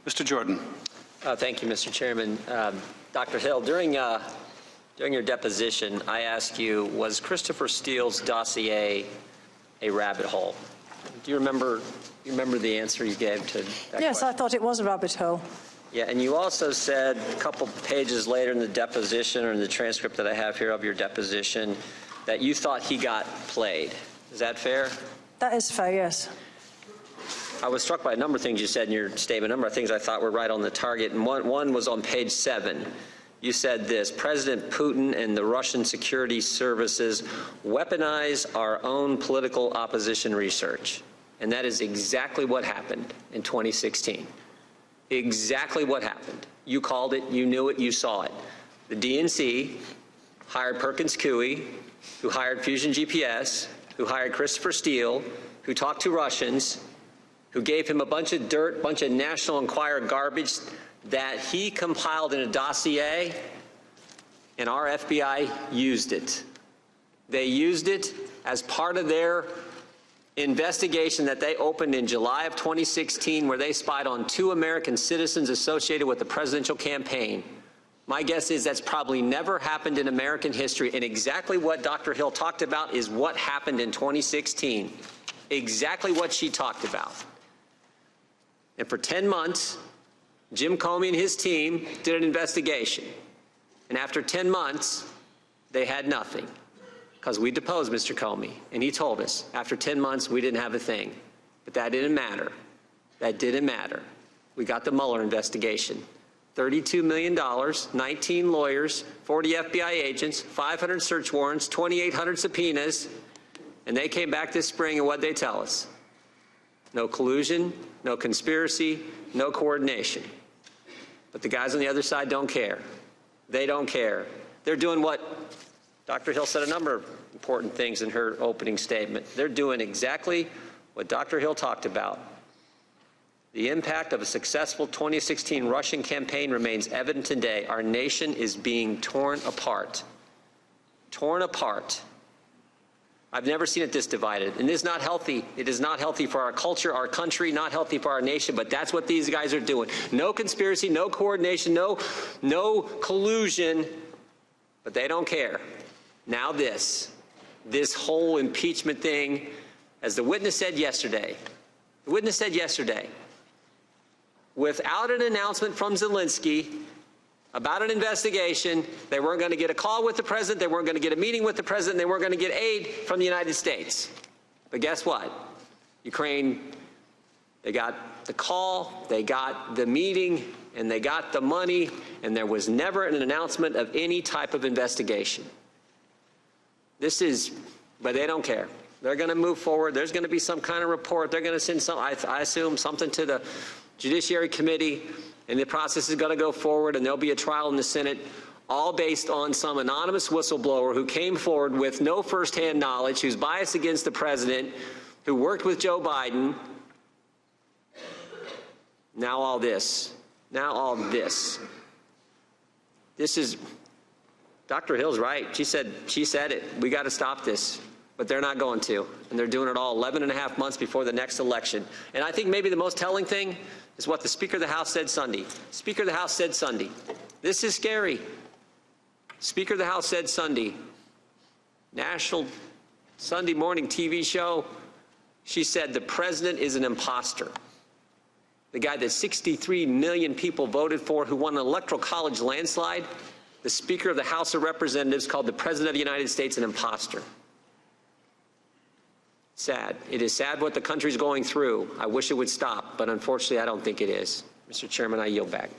Mr. Jordan. Thank you, Mr. Chairman. Dr. Hill, during your deposition, I asked you, was Christopher Steele's dossier a rabbit hole? Do you remember the answer you gave to that Yes, question? I thought it was a rabbit hole. Yeah, and you also said a couple pages later in the deposition, or in the transcript that I have here of your deposition, that you thought he got played. Is that fair? That is fair, yes. I was struck by a number of things you said in your statement, a number of things I thought were right on the target, and one was on page 7. You said this: President Putin and the Russian security services weaponize our own political opposition research. And that is exactly what happened in 2016. Exactly what happened. You called it, you knew it, you saw it. The DNC hired Perkins Coie, who hired Fusion GPS, who hired Christopher Steele, who talked to Russians, who gave him a bunch of dirt, bunch of National Enquirer garbage that he compiled in a dossier, and our FBI used it. They used it as part of their investigation that they opened in July of 2016, where they spied on 2 American citizens associated with the presidential campaign. My guess is that's probably never happened in American history, and exactly what Dr. Hill talked about is what happened in 2016. Exactly what she talked about. And for 10 months, Jim Comey and his team did an investigation. And after 10 months, they had nothing. Because we deposed Mr. Comey, and he told us after 10 months we didn't have a thing. But that didn't matter. That didn't matter. We got the Mueller investigation. $32 million, 19 lawyers, 40 FBI agents, 500 search warrants, 2,800 subpoenas, and they came back this spring, and what'd they tell us? No collusion, no conspiracy, no coordination. But the guys on the other side don't care. They don't care. They're doing what Dr. Hill said, a number of important things in her opening statement. They're doing exactly what Dr. Hill talked about. The impact of a successful 2016 Russian campaign remains evident today. Our nation is being torn apart. Torn apart. I've never seen it this divided, and it is not healthy. It is not healthy for our culture, our country, not healthy for our nation, but that's what these guys are doing. No conspiracy, no coordination, no collusion, but they don't care. Now this whole impeachment thing, as the witness said yesterday, without an announcement from Zelensky about an investigation, they weren't going to get a call with the president, they weren't going to get a meeting with the president, they weren't going to get aid from the United States. But guess what? Ukraine, they got the call, they got the meeting, and they got the money, and there was never an announcement of any type of investigation. But they don't care. They're going to move forward. There's going to be some kind of report. They're going to send I assume, something to the Judiciary Committee, and the process is going to go forward, and there'll be a trial in the Senate, all based on some anonymous whistleblower who came forward with no firsthand knowledge, who's biased against the president, who worked with Joe Biden. Now all this. Now all this. This is... Dr. Hill's right. She said it. We got to stop this. But they're not going to. And they're doing it all 11.5 months before the next election. And I think maybe the most telling thing is what the Speaker of the House said Sunday. Speaker of the House said Sunday. This is scary. Speaker of the House said Sunday. National Sunday morning TV show. She said the president is an imposter. The guy that 63 million people voted for, who won an electoral college landslide, the Speaker of the House of Representatives called the President of the United States an imposter. Sad. It is sad what the country's going through. I wish it would stop, but unfortunately I don't think it is. Mr. Chairman, I yield back.